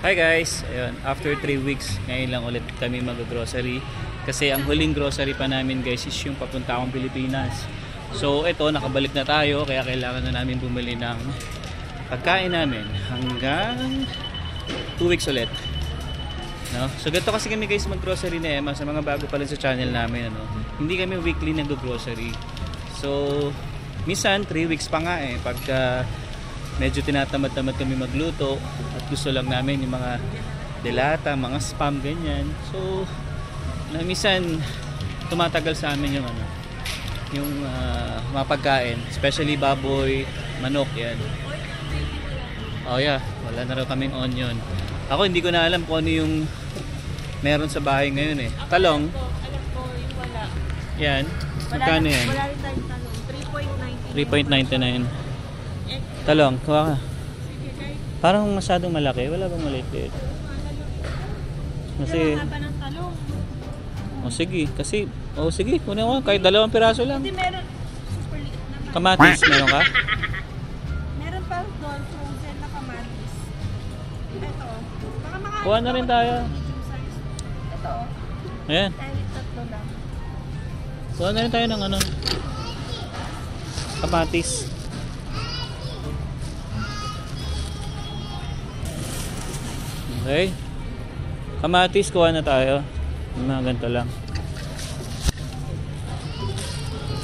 Hi guys! Ayun, after 3 weeks, ngayon lang ulit kami mag-grocery. Kasi ang huling grocery pa namin guys is yung papunta akong Pilipinas. So ito, nakabalik na tayo kaya kailangan na namin bumili ng pagkain namin hanggang 2 weeks ulit. No? So ganito kasi kami guys mag-grocery na Emma sa mga bago pa lang sa channel namin. Ano? Hindi kami weekly nag-grocery. So minsan 3 weeks pa nga pagka medyo tinatamad-tamad kami magluto at gusto lang namin yung mga delata, mga spam, ganyan. So na minsan tumatagal sa amin yung mga pagkain, especially baboy, manok, yan. Oh yeah, wala na raw kaming onion. Ako hindi ko na alam kung ano yung meron sa bahay ngayon Talong. Alam ko yung wala. Yan. Magkano yan? Wala rin tayong talong. 3.99. Talong, kuha ka. Parang masyadong malaki. Wala bang maliit-liit? Kasi Ang haba ng talong. sige. Kasi, sige. Kunin ko. Kahit 2 piraso lang. Hindi meron. Super liit naman. Kamatis, meron ka? Meron pa doon frozen na kamatis. Ito. Baka makain Kuha na rin tayo. medium size. Ito. Ayan. Dahil tatlo lang. Kuha na rin tayo ng kamatis. Okay. Kamatis, kuha na tayo. Mga ganito lang.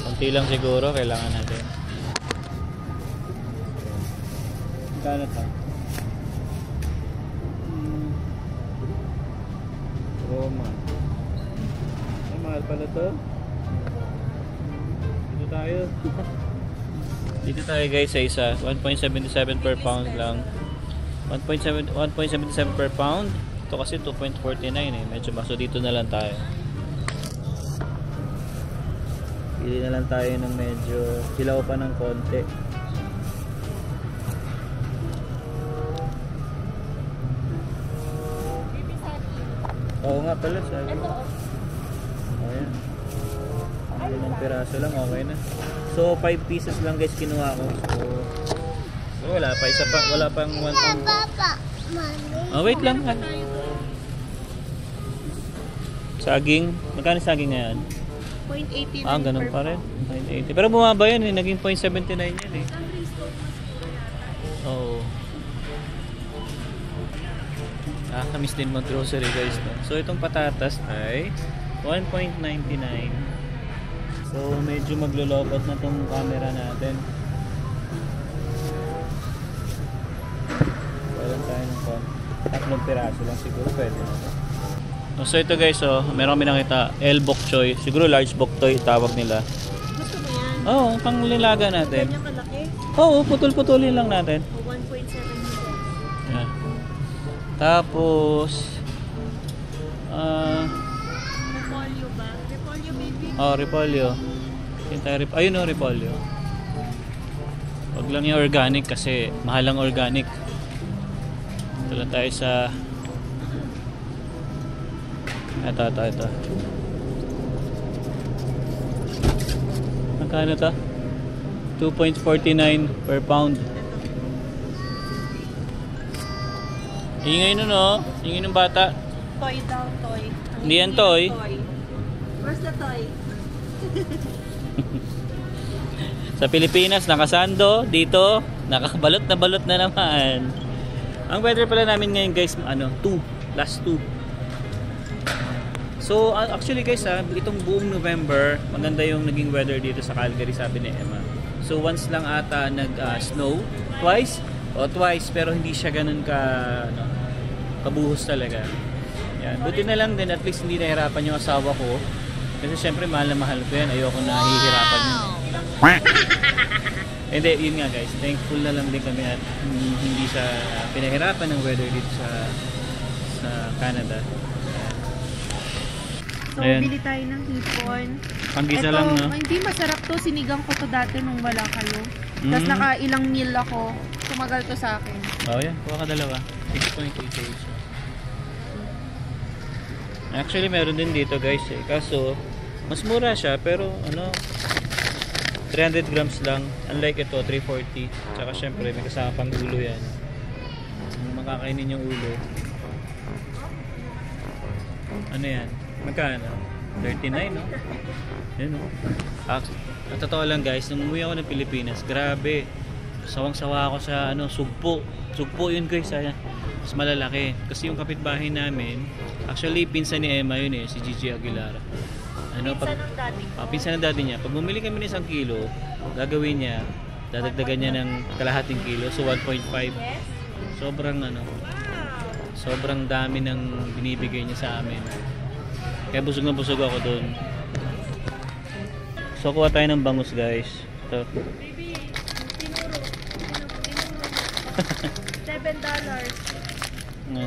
Konti lang siguro, kailangan natin. Magkano to? Roma. Ay, mahal pala to. Dito tayo. Dito tayo guys sa isa. 1.77 per pound lang. 1.77 per pound. Ito kasi 2.49 medyo mas. So dito na lang tayo. Pili na lang tayo ng medyo hilaw pa ng konti. Oo nga pala sabi. Ito. Ayan. Ilang piraso lang, okay na. So 5 pieces lang guys kinuha ko. So wala pa, isa pa, wala pang 1 pound. Wait lang. Saging, magkano saging ngayon? 0.89 Ganun pa rin. 980. Pero bumaba yun naging 0.79 yan Oo. Nakakamiss din mag-grocery guys. No? So itong patatas ay 1.99. So medyo maglulobot na tong camera natin. Wala tayo ng 3 piraso lang siguro pwede na to. So ito guys, meron kami nakita El Bok Choy. Siguro large bok toy tawag nila. Gusto mo yan? Oo, pang lilaga natin. Ganyan kalaki? Oo, putol-putulin lang natin. 1.7 meters. Yan. Tapos Repolyo ba? Repolyo baby? repolyo. Ayun repolyo. Wag lang yung organic kasi mahal ang organic. Ito lang tayo sa ito. Magkano to? 2.49 per pound. Ingay nun ingay ng bata. Toy daw, toy. Hindi yan toy. Where's the toy? Sa Pilipinas, nakasando. Dito, nakabalot na naman. Ang weather pala namin ngayon guys, last 2. So actually guys itong buong November, maganda yung naging weather dito sa Calgary, sabi ni Emma. So once lang ata nag-snow, twice, pero hindi siya ganun kabuhos talaga. Yan. Buti na lang din, at least hindi nahirapan yung asawa ko. Kasi syempre mahal na mahal ko yan. Ayoko na hihirapan yun. Hindi, yun nga guys. Thankful na lang din kami at hindi siya pinahirapan ng weather dito sa Canada. So, Ayan. bili tayo ng hipon. Panggisa lang, no? Hindi masarap to. Sinigang ko to dati nung wala kayo. Tapos nakailang meal ako. Tumagal to sa akin. Yan. Kuha ka 2. 6.88. Actually, meron din dito guys Kaso, mas mura siya. Pero, 300 grams lang. Unlike ito, 340. Tsaka syempre, may kasama pang ulo yan. Makakainin yung ulo. Ano yan? Magkano? 39, no? Yan, no? Ang totoo lang guys, nung umuwi ako ng Pilipinas, grabe. Sawang-sawa ako sa sugpo. Sugpo yun guys, mas malalaki. Kasi yung kapitbahay namin, actually pinsan ni Emma yun si Gigi Aguilar. Pinsan ng daddy niya. Pag bumili kami ng 1 kilo, gagawin niya, dadagdagan niya ng kalahating kilo, so 1.5. Sobrang dami ng binibigay niya sa amin. Kaya busog na busog ako doon. So kuha tayo ng bangus guys. Ito. Baby, tinuro. $7.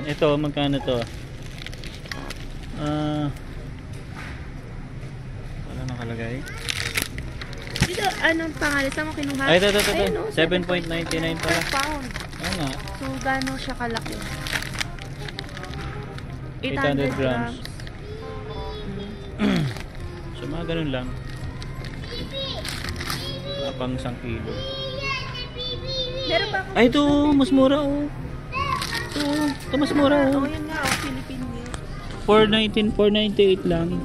Ito, magkano to? Wala nakalagay. Dito, anong pangalan? Saan mo kinuha? Ay, ito. Ayun, no? 7.99 pala. Per pound. Oo nga. So, gano'n siya kalaki? 800 grams. So, mga ganun lang. Pang 1 kilo. Meron ba akong... Ay, ito, mas mura oh. Ito mas mura oh. Yun nga, Philippine milk. 498 lang.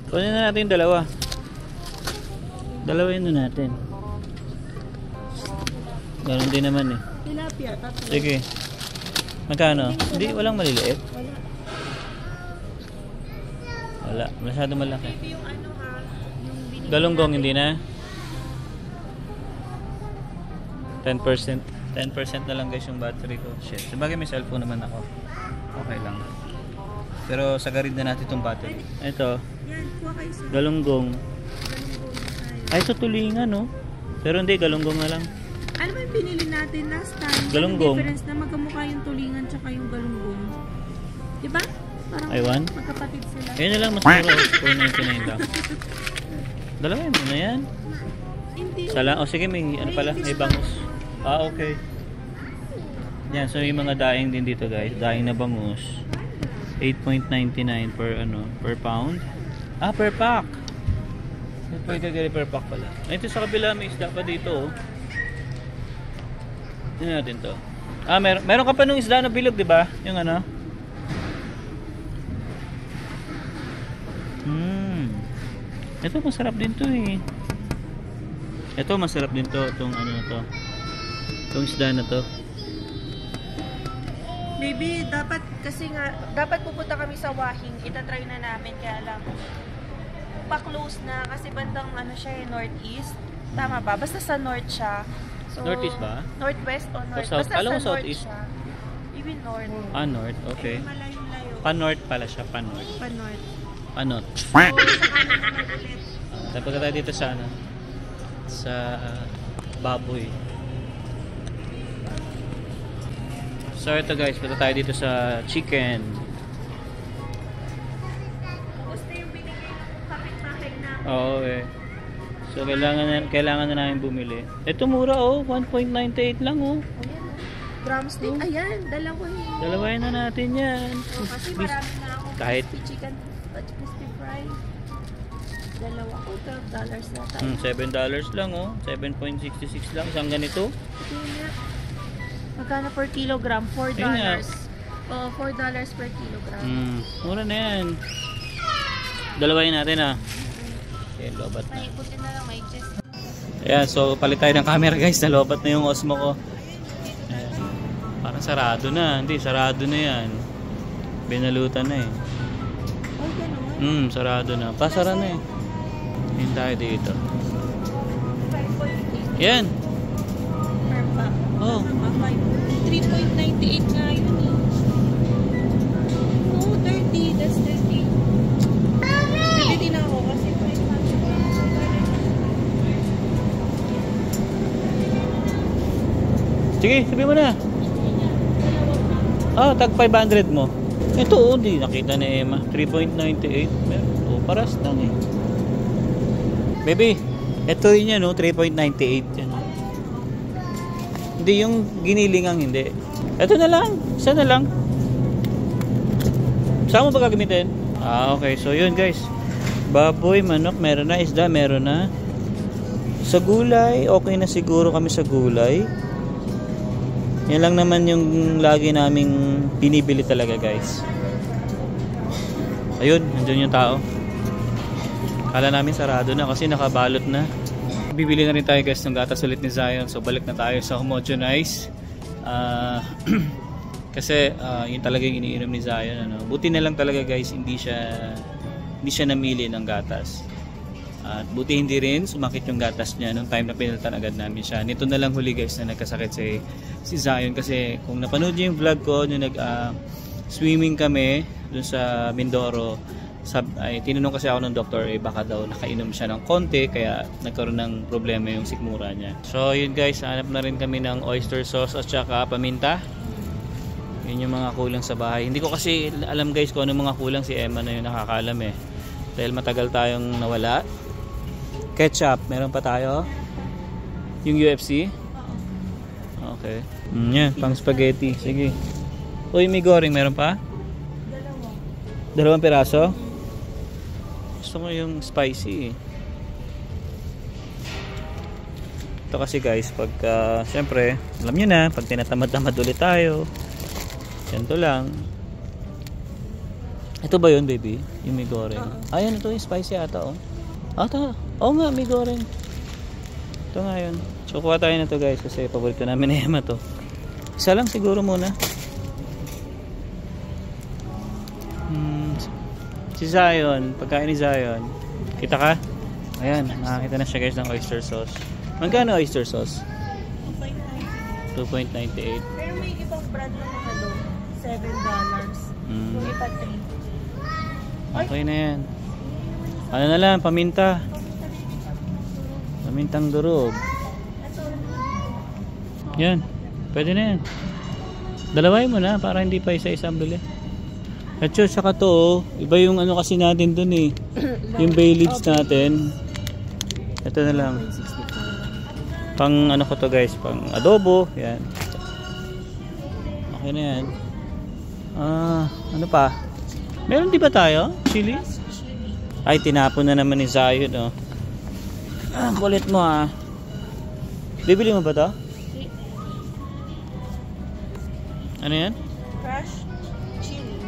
Kunin na natin dalawa. Dalawain na natin. Ganun din naman eh. Tilapia, tatlo. Sige. Magkano? Hindi, walang maliliit. Wala, masyado malaki. Yung yung binili Galunggong hindi na. 10% na lang guys yung battery ko. Shit. Sabagay may cellphone naman ako. Okay lang. Pero sagarin na natin itong battery. Ito. Yan, kuha kayo sa Galunggong. Ay, ito tulingan no? Pero hindi, galunggong na lang. Ano ba yung binili natin last time? Galunggong. Yung difference na magkamukha yung tulingan tsaka yung galunggong. Diba? Parang Aywan? magkapatid sila. Ayun na lang, mas mura. 499 lang. Dalawa mo na yan. Hindi. Sala, o sige, may ano pala, may bangus. Okay. Yan, so yung mga daing din dito guys. Daing na bangus. 8.99 per pound. Per pack. Pwede gali per pack pala. Ito sa kabila may isda pa dito. Tingnan natin to. Meron ka pa nung isda na bilog, di ba? Yung ano? Ito masarap din to eh. Ito masarap din to, itong ano na to. Itong isda na to. Maybe dapat kasi nga dapat pupunta kami sa Wahing. Itatry na namin kaya lang pa-close na kasi bandang siya northeast. Tama ba? Basta sa north siya. So, Northeast ba? Northwest o north. South? Basta Alam mo sa north southeast? siya. Even north. North, okay. Malayo-layo. Pa-north pala siya, pa-north. Pa-north. Pa-north. So, sa kanan naman ulit. Tapos tayo dito sa sa baboy. So ito guys, punta tayo dito sa chicken. Gusto yung binigay ng kapitbahay na. Oo eh. So kailangan na namin bumili. Ito mura 1.98 lang Drumstick. Ayan, dalawa yun. Dalawain na natin yan. Kasi marami na ako. Kahit Crispy chicken at crispy fries. Dalawa ko, $12 na tayo. $7 lang 7.66 lang isang ganito. Ito nga. Magkano per kilogram? $4. Oh, $4 per kilogram. Mura na yan. Dalawain natin Okay, lobat na. May puti na lang, may chest. Ayan, so palit tayo ng camera guys. Nalobat na yung Osmo ko. Ayan. Parang sarado na. Hindi, sarado na yan. Binalutan na eh. Oh, ganun? Sarado na. Pasara na eh. Ayan tayo dito. 5.8 Yan. per pack. 3.98 nga yun eh. Oh, 30. That's 30. Pwede na ako kasi Sige, sabi mo na. Tag 500 mo. Ito di nakita ni Emma. 3.98. Paras lang eh. Baby, ito yun yan 3.98 yan. Hindi yung ginilingang hindi. Ito na lang. Isa na lang. Saan mo ba gagamitin? Okay. So yun guys. Baboy, manok, meron na. Isda, meron na. Sa gulay, okay na siguro kami sa gulay. Yan lang naman yung lagi naming binibili talaga guys. Ayun, nandiyan yung tao. Kala namin sarado na kasi nakabalot na. Bibili na rin tayo guys ng gatas ulit ni Zion. So balik na tayo sa Homogenize. Kasi yun talaga yung iniinom ni Zion. Ano. Buti na lang talaga guys, hindi siya namili ng gatas. At buti hindi rin sumakit yung gatas niya nung time na pinalitan agad namin siya. Nito na lang huli guys na nagkasakit si Zion. Kasi kung napanood niyo yung vlog ko nung swimming kami dun sa Mindoro, tinanong kasi ako ng doktor, baka daw nakainom siya ng konti kaya nagkaroon ng problema yung sikmura niya. So yun guys, hanap na rin kami ng oyster sauce at saka paminta. Yun yung mga kulang sa bahay. Hindi ko kasi alam guys kung ano mga kulang, si Emma na yung nakakaalam dahil matagal tayong nawala. Ketchup, meron pa tayo? Yung UFC? Okay. Yan, pang spaghetti. Sige. Uy, may goring, meron pa? Dalawang piraso? Gusto ko yung spicy. Ito kasi guys, pagka syempre, alam nyo na, pag tinatamad-tamad ulit tayo, ganito lang. Ito ba yun baby? Yung may goreng? Ayan, ito yung spicy ata oh. Ata, oo nga, may goreng. Ito nga yun. So kuha tayo na to guys kasi paborito namin ni Emma to. Isa lang siguro muna. Si Zion, pagkain ni Zion. Kita ka? Ayan, nakakita na siya guys ng oyster sauce. Magkano oyster sauce? 2.98. Pero may ibang brand na mga $7. Yung iba 3. Okay na yan. Ano na lang, paminta. Pamintang durog. Yan, pwede na yan. Dalaway mo na para hindi pa isa-isang bili. At yun, saka to, iba yung ano kasi natin dun yung bay leaves natin. Ito na lang. Pang ano ko to guys, pang adobo. Yan. Okay na yan. Ano pa? Meron di ba tayo? Chili? Ay, tinapon na naman ni Zion, oh. Kulit mo, ah. Bibili mo ba to? Ano yan? Fresh chili.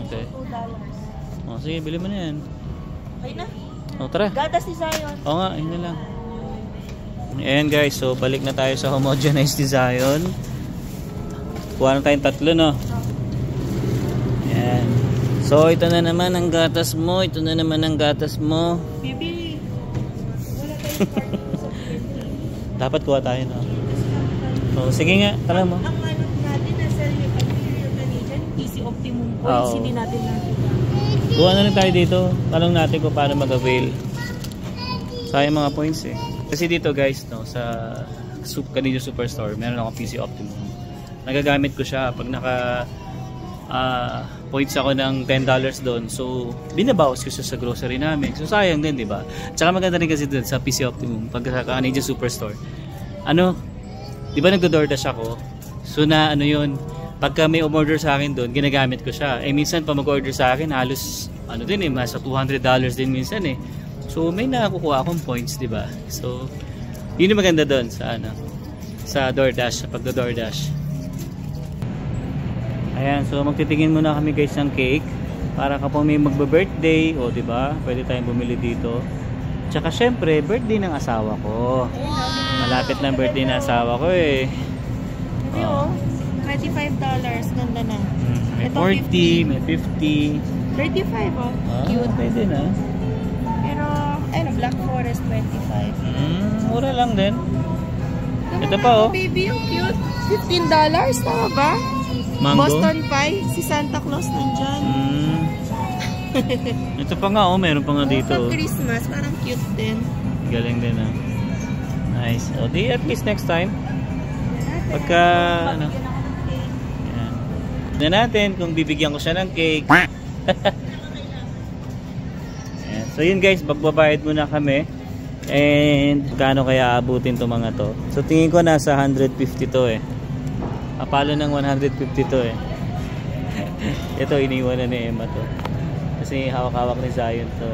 Okay. $2. Sige, bili mo na yan. Okay na. Tara. Gatas ni Zion. Oo nga, yun na lang. Ayan guys, so balik na tayo sa Homogenize ni Zion. Kuha na tayong 3, no? Ayan. So, ito na naman ang gatas mo. Ito na naman ang gatas mo. Bibi, wala tayong party sa Philippines. Dapat kuha tayo, no? So, sige nga, tara mo. Ang ano natin, nasa Imperial Canadian, PC Optimum points, hindi natin nakita. Kuha na rin tayo dito. Tanong natin kung paano mag-avail. Sayang mga points Kasi dito guys, no, sa Canadian Superstore, meron akong PC Optimum. Nagagamit ko siya pag points ako ng $10 doon. So, binabawas ko siya sa grocery namin. So, sayang din, di ba? Tsaka maganda rin kasi doon sa PC Optimum, pag sa Canadian Superstore. Di ba nagdo-DoorDash ako? So, ano yun, pagka may umorder sa akin doon, ginagamit ko siya. Minsan pa mag-order sa akin, halos, nasa $200 din minsan So, may nakakukuha akong points, di ba? So, yun yung maganda doon sa DoorDash, sa pagdo-DoorDash. Ayan, so magtitingin muna kami guys ng cake para kapag may magbe-birthday, di ba? Pwede tayong bumili dito. Tsaka syempre, birthday ng asawa ko. Malapit na birthday ng asawa ko $25, ganda na. May 40, may 50. 35 cute. Pwede na. Pero, Black Forest 25. Mura lang din. Ito pa Baby, yung cute. $15, tama ba? Mango? Boston Pie, si Santa Claus nandyan. Ito pa nga meron pa nga dito. Pag Christmas, parang cute din. Galing din Nice. Di at least next time. Pagka Yan. Tignan natin kung bibigyan ko siya ng cake. So yun guys, magbabayad muna kami. And kano kaya abutin to mga to? So tingin ko nasa 150 to Apalo ng 150 to Ito iniwan na ni Emma to. Kasi hawak-hawak ni Zion to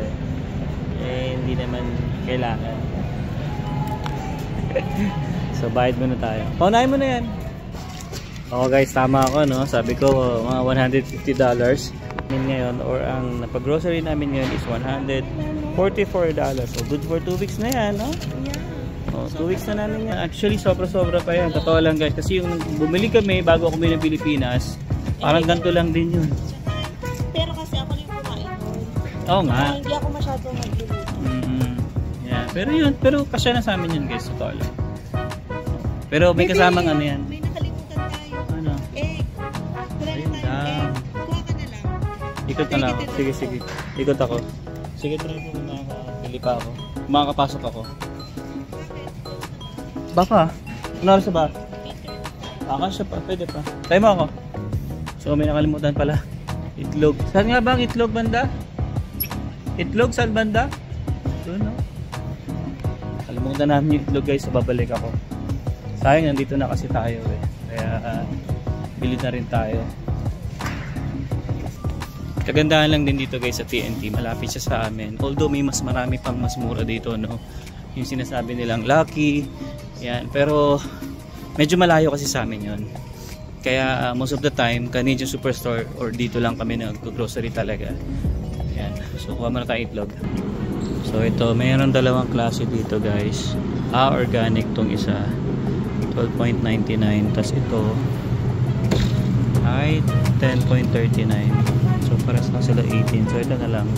hindi naman kailangan. So bayad muna tayo. Paunahin mo na yan. Oo guys, tama ako, no? Sabi ko, mga $150 ngayon, or ang napag-grocery namin ngayon is $144. So good for 2 weeks na yan, no? Yeah. Oh, 2 weeks na namin yan. Actually, sobra-sobra pa yan. Totoo lang guys, kasi yung bumili kami bago ako bumili ng Pilipinas, parang ganito lang din yun. Pero kasi ako yung kumain doon. Oo nga. Hindi ako masyadong magluluto. Yeah. Pero yun, pero kasya na sa amin yun guys, totoo lang. Pero may kasamang ano yan. May nakalimutan tayo. Ano? Egg. Wala na Ayun tayong lang. egg. Kuha ka na lang. Ikot na lang ako. Sige, sige. Ikot ako. Sige, try ko kung makakabili pa ako. Makakapasok ako. Baka. Ano oras ba? Siya pa. Pwede pa. Tayo mo ako. So, may nakalimutan pala. Itlog. Saan nga ba ang itlog banda? Itlog saan banda? Doon, no? Kalimutan namin yung itlog guys. So, babalik ako. Sayang, nandito na kasi tayo eh. Kaya, bili na rin tayo. Kagandahan lang din dito guys sa TNT, malapit siya sa amin. Although may mas marami pang mas mura dito, no. Yung sinasabi nilang Lucky, yan. Pero medyo malayo kasi sa amin 'yon. Kaya most of the time, Canadian Superstore or dito lang kami nag-grocery talaga. Yan. So kuha muna tayo itlog. So ito, mayroon dalawang klase dito guys. Organic tong isa. 12.99, tas ito ay 10.39. So pares na sila 18. So ito na lang.